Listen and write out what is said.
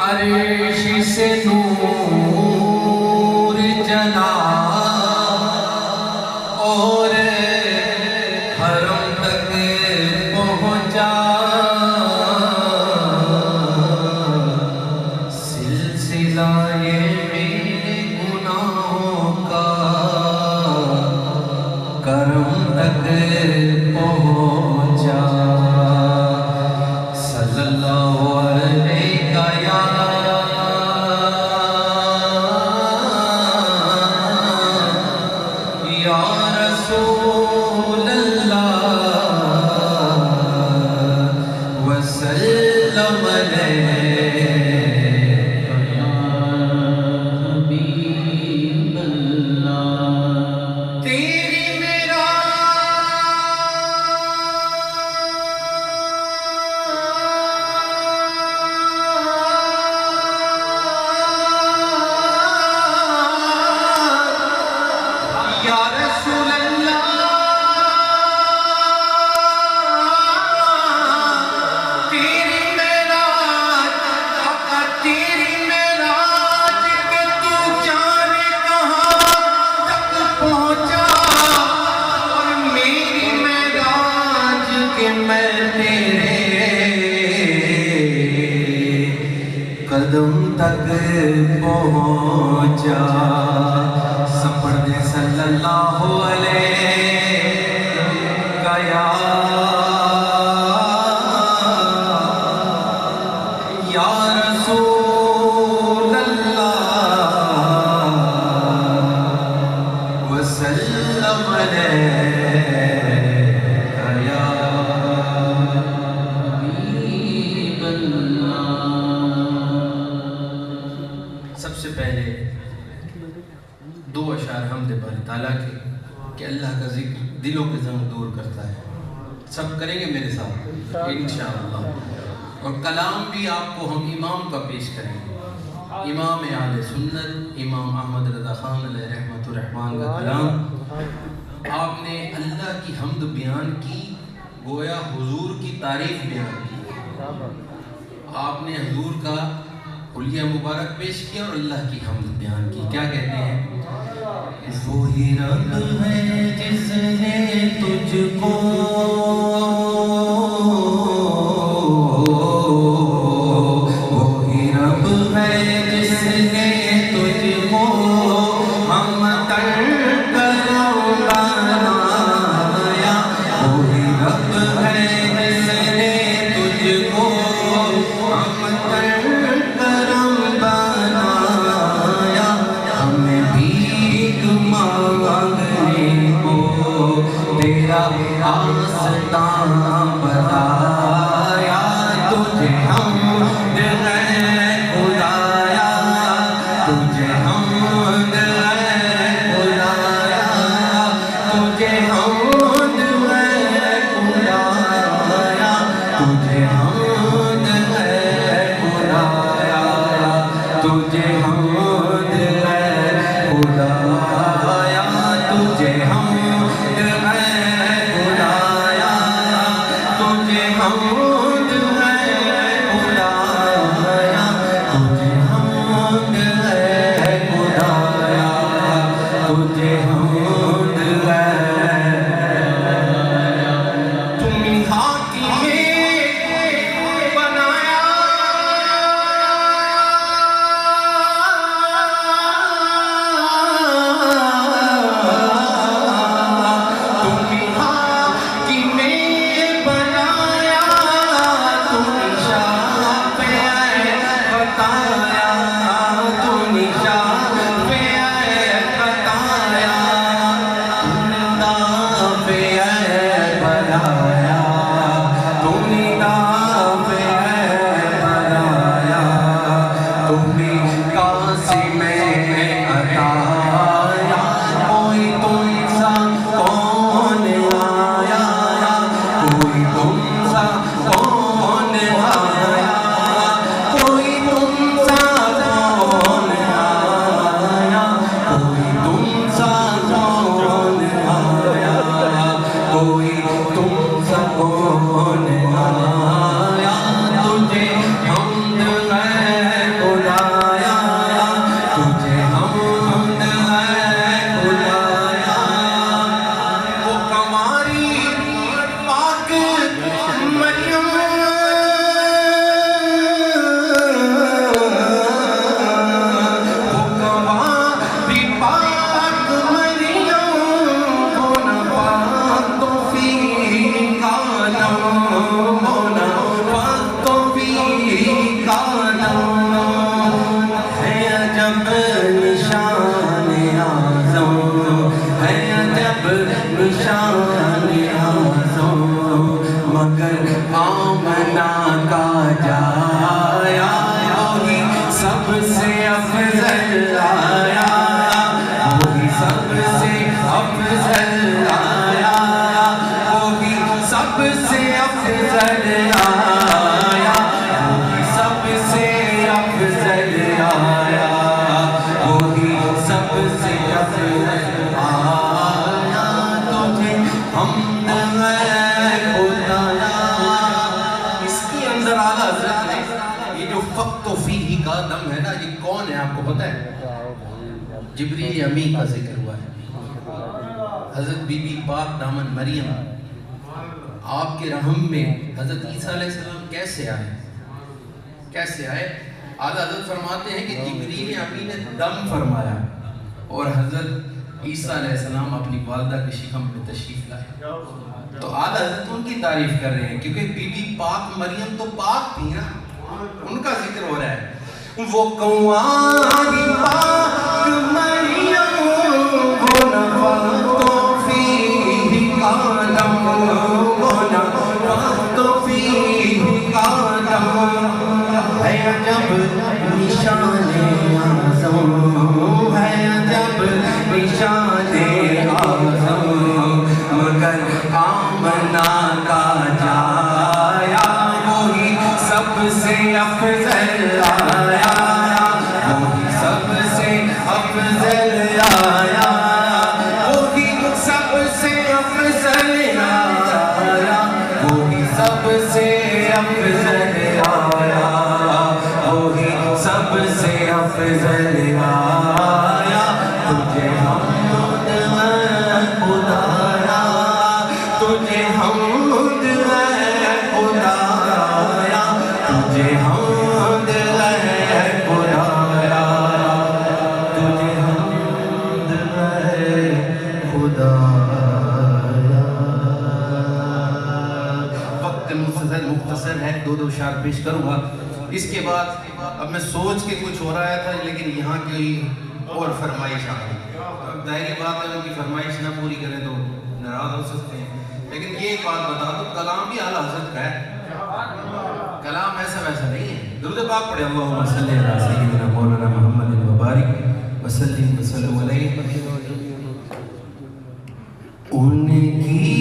عرش سے نور جلا اور حرم تک پہنچا، سلسلہ یہ میرے گناہوں کا کرم تک پہنچا، صلی اللہ علیہ یا رسول اللہ وسلم علیہ یا حبیب اللہ۔ تیری یا رسول اللہ تیری معراج، آقا تیری معراج کہ تو جانے کہاں تک پہنچا، اور میری معراج کہ میں تیرے قدم تک پہنچا، سب پڑھ دیں صلی اللہ علیہ یا رسول اللہ وسلم علیہ یا حبیب اللہ۔ سب سے پہلے دو اشعار حمد باری تعالیٰ کے کہ اللہ کا ذکر دلوں کے زنگ دور کرتا ہے، سب کریں گے میرے ساتھ انشاءاللہ۔ اور کلام بھی آپ کو ہم امام کا پیش کریں گے، امام اہل سنت امام احمد رضا خان علیہ رحمۃ الرحمن کا کلام۔ آپ نے اللہ کی حمد بیان کی، گویا حضور کی تعریف بیان کی، آپ نے حضور کا حلیہ مبارک پیش کیا اور اللہ کی حمد بیان کی۔ کیا کہتے ہیں؟ وہی رب ہے جس نے تجھ کو وہی رب ہے جس نے تجھ کو ہم تن کرم بنایا، وہی رب ہے جس نے تجھ کو ہم تن کرم بنایا، ہمیں بھیک مانگنے کو تیرا آستان بتایا، تجھے حمد ہے خدایا، تجھے حمد ہے خدایا، تجھے حمد ہے خدایا، تجھے حمد ہے خدایا، تجھے حمد ہے خدایا، تجھے حمد ہے خدایا، تجھے حمد ہے خدایا، تجھے حمد ہے خدایا، تجھے حمد ہے۔ تم ہاتھی بنایا سب سے افضل آیا، وہی سب سے افضل آیا، وہی سب سے افضل آیا، وہی سب سے افضل آیا، وہی سب سے افضل آیا، تجھے حمد ہے خدایا۔ اس کے اندر اعلیٰ حضرت نے یہ جو فقط و فیہ کا دم ہے نا، یہ کون ہے آپ کو پتہ ہے؟ جبریل امین کا ذکر ہوا ہے۔ حضرت بی بی پاک دامن مریم آپ کے رحم میں حضرت عیسیٰ علیہ السلام کیسے آئے؟ کیسے آئے؟ اعلیٰ حضرت فرماتے ہیں کہ جبریل امین نے دم فرمایا اور حضرت عیسیٰ علیہ السلام اپنی والدہ کے شکم میں تشریف لائے۔ تو اعلیٰ حضرت ان کی تعریف کر رہے ہیں کیونکہ بی بی پاک مریم تو پاک تھی نا، ان کا ذکر ہو رہا ہے۔ وہ کنواری پاک مریم، وہ نفخت فیہ آدم، وہ نفخت فیہ آدم، ہے عجب نشان اعظم، ہے عجب نشان اعظم، مگر آمنہ کا جایا وہی سب سے افضل آیا، وہی سب سے افضل آیا، وہی سب سے افضل آیا، وہی سب سے افضل آیا، وہی سب سے افضل آیا، تجھے حمد ہے خدایا، تجھے حمد ہے خدایا، تجھے حمد ہے خدایا، تجھے حمد ہے خدایا۔ وقت مختصر ہے، دو اشعار پیش کروں گا، اس کے بعد اب میں سوچ کے کچھ ہو رہا تھا لیکن یہاں کی اور فرمائش آ گئی۔ اب ظاہری بات ہے ان کی فرمائش نہ پوری کریں تو ناراض ہو سکتے ہیں، لیکن یہ ایک بات بتا دو، کلام بھی اعلیٰ حضرت کا ہے، کلام ایسا ویسا نہیں ہے۔ درود پاک پڑھے، اللہم صلی علی سیدنا مولانا محمد وبارک وسلم وسلم علیہ۔ ان کی